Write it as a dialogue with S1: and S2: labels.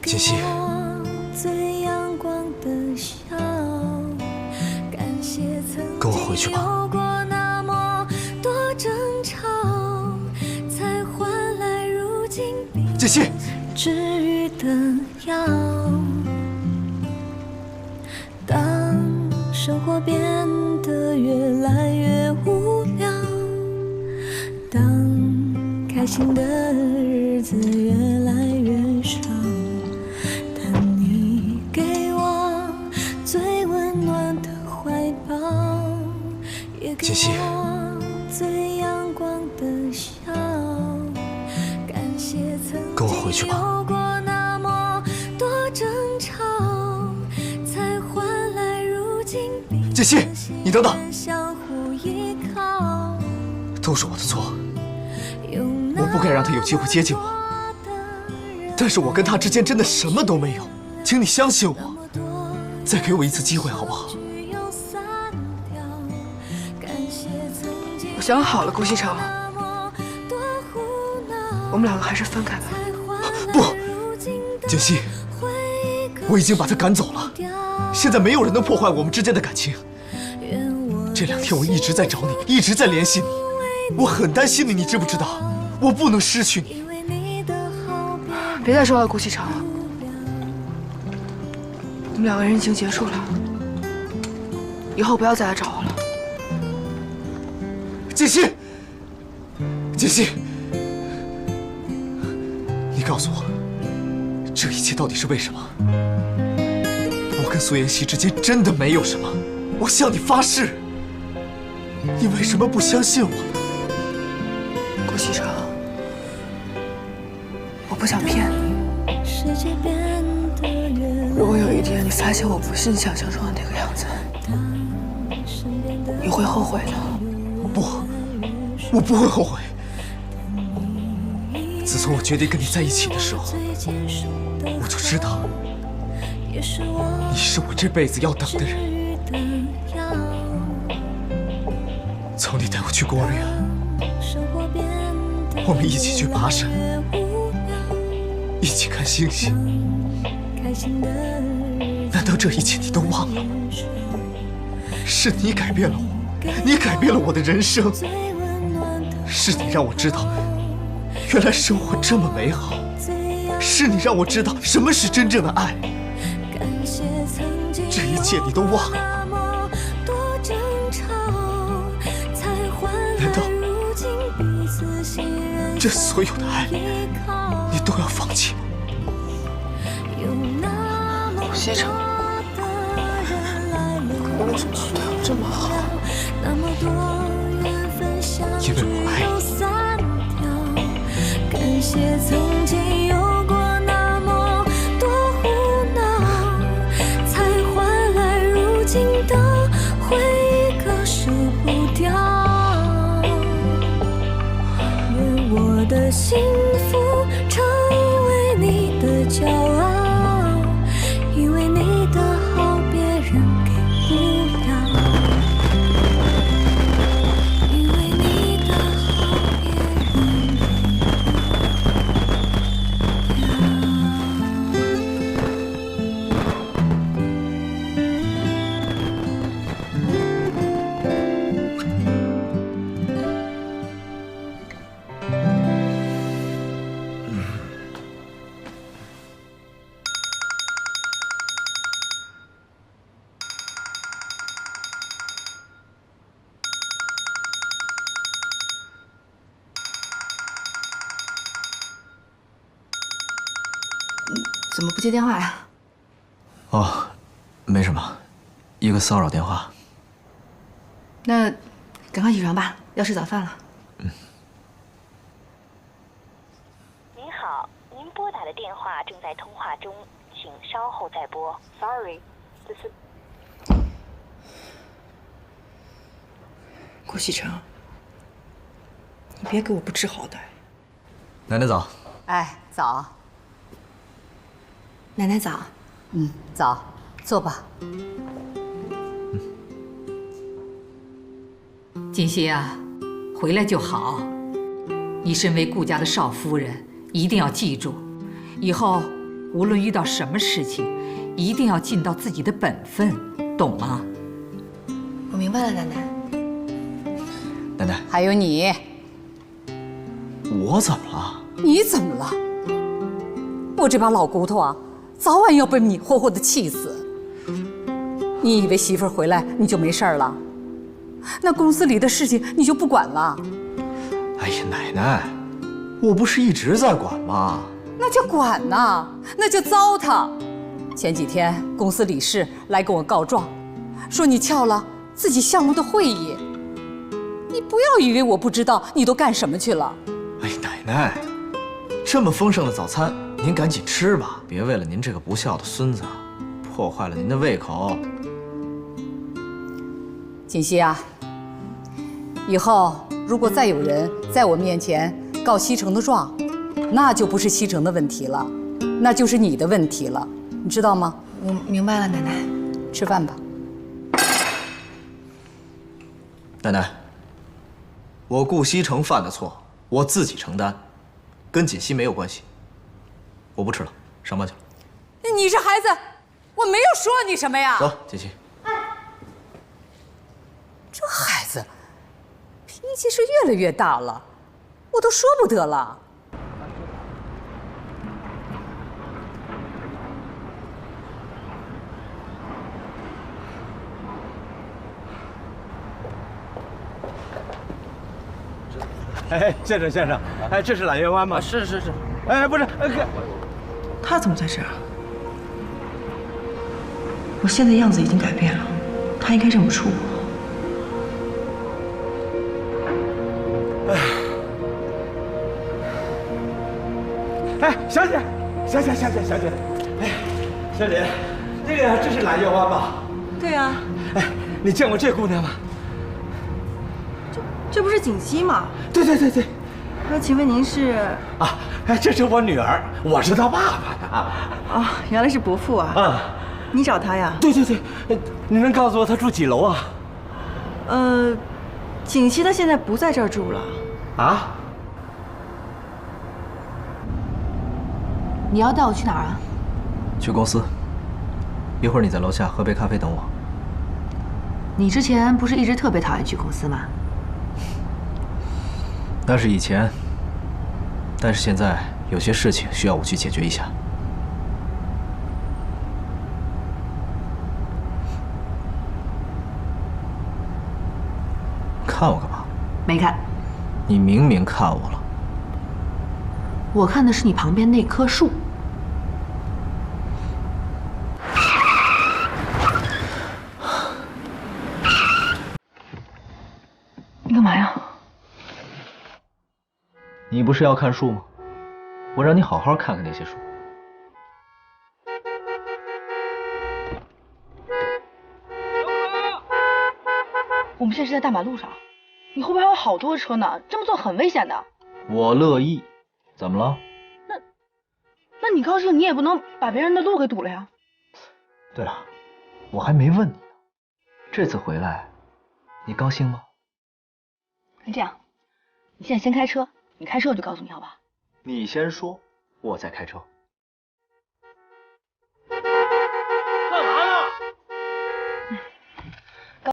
S1: 解析，跟我回去吧。解析，
S2: 治愈的药。当生活变得越来越无聊，当开心的日子越来越少，但你给我最温暖的怀抱，也给我最阳光的笑。感谢曾
S1: 跟我回去吧。
S2: 有过那么多争吵，才换来如今
S1: 解析，你等等，
S2: 相互依靠。
S1: 都是我的错，我不该让他有机会接近我。但是我跟他之间真的什么都没有，请你相信我，再给我一次机会好不好？
S3: 我想好了，顾西城，我们两个还是分开吧。
S1: 不，解析，我已经把他赶走了，现在没有人能破坏我们之间的感情。这2天我一直在找你，一直在联系你，我很担心你，你知不知道？我不能失去你。
S3: 别再说了，顾西城，我们2个人已经结束了，以后不要再来找我了。
S1: 解析，解析，你告诉我，这一切到底是为什么？我跟苏妍希之间真的没有什么，我向你发誓。你为什么不相信我呢？
S3: 顾西城，我不想骗你。如果有一天你发现我不是你想象中的那个样子，你会后悔的。
S1: 不，我不会后悔。自从我决定跟你在一起的时候，我就知道你是我这辈子要等的人。从你带我去孤儿院，我们一起去爬山，一起看星星，难道这一切你都忘了？是你改变了我，你改变了我的人生，是你让我知道原来生活这么美好，是你让我知道什么是真正的爱。这一切你都忘了？难道这所有的爱你都要放弃吗？
S3: 顾西城，你为什么要对我这么好？
S1: 因为我爱你。
S2: 感谢曾经有过那么多胡闹，才换来如今的回忆割舍不掉。愿我的幸福成为你的骄傲，因为你的好别人给不了，因为你的好别人
S4: 怎么不接电话呀？
S1: 哦，没什么，一个骚扰电话。
S4: 那赶快起床吧，要吃早饭了。
S5: 您好，您拨打的电话正在通话中，请稍后再拨。Sorry， 这是。
S3: 顾西城，你别给我不知好歹。
S1: 奶奶早。
S6: 哎，早。
S4: 奶奶早。
S6: 早，坐吧。
S7: 锦溪啊，回来就好。你身为顾家的少夫人，一定要记住，以后无论遇到什么事情，一定要尽到自己的本分，懂吗？
S4: 我明白了，奶奶。
S1: 奶奶，
S6: 还有你，
S1: 我怎么了？
S6: 你怎么了？我这把老骨头啊，早晚要被你活活的气死。你以为媳妇儿回来你就没事儿了？那公司里的事情你就不管了？
S1: 哎呀，奶奶，我不是一直在管吗？
S6: 那就管呐，那就糟蹋。前几天公司理事来跟我告状，说你撬了自己项目的会议。你不要以为我不知道你都干什么去了。
S1: 哎，奶奶，这么丰盛的早餐，您赶紧吃吧，别为了您这个不孝的孙子，破坏了您的胃口。
S6: 锦溪啊，以后如果再有人在我面前告西城的状，那就不是西城的问题了，那就是你的问题了，你知道吗？
S4: 我明白了，奶奶。
S6: 吃饭吧。
S1: 奶奶，我顾西城犯的错，我自己承担，跟锦溪没有关系。我不吃了，上班去了。
S6: 你这孩子，我没有说你什么呀。
S1: 走，锦溪。
S6: 这孩子脾气是越来越大了，我都说不得了。
S8: 哎，先生，哎，这是揽月湾吗？是。哎，不是，
S3: 他怎么在这儿？我现在样子已经改变了，他应该认不出我。
S8: 哎，小姐，哎，小姐，这是揽月湾吧？
S3: 对啊，
S8: 哎，你见过这姑娘吗？
S3: 这不是锦溪吗？
S8: 对。
S3: 那请问您是？
S8: 啊，哎，这是我女儿，我是她爸爸呀。
S3: 啊，原来是伯父啊。
S8: 啊，
S3: 你找他呀？
S8: 对，你能告诉我她住几楼啊？
S3: 锦溪她现在不在这儿住了。
S8: 啊？
S4: 你要带我去哪儿啊？
S1: 去公司。一会儿你在楼下喝杯咖啡等我。
S4: 你之前不是一直特别讨厌去公司吗？
S1: 那是以前，但是现在有些事情需要我去解决一下。看我干嘛？
S4: 没看。
S1: 你明明看我了。
S4: 我看的是你旁边那棵树。你干嘛呀？
S1: 你不是要看树吗？我让你好好看看那些树。
S9: 我们现在是在大马路上，你后边还有好多车呢，这么做很危险的。
S1: 我乐意，怎么了？
S9: 那你高兴，你也不能把别人的路给堵了呀。
S1: 对了，我还没问你呢，这次回来，你高兴吗？
S9: 那这样，你现在先开车，你开车我就告诉你，好吧？
S1: 你先说，我再开车。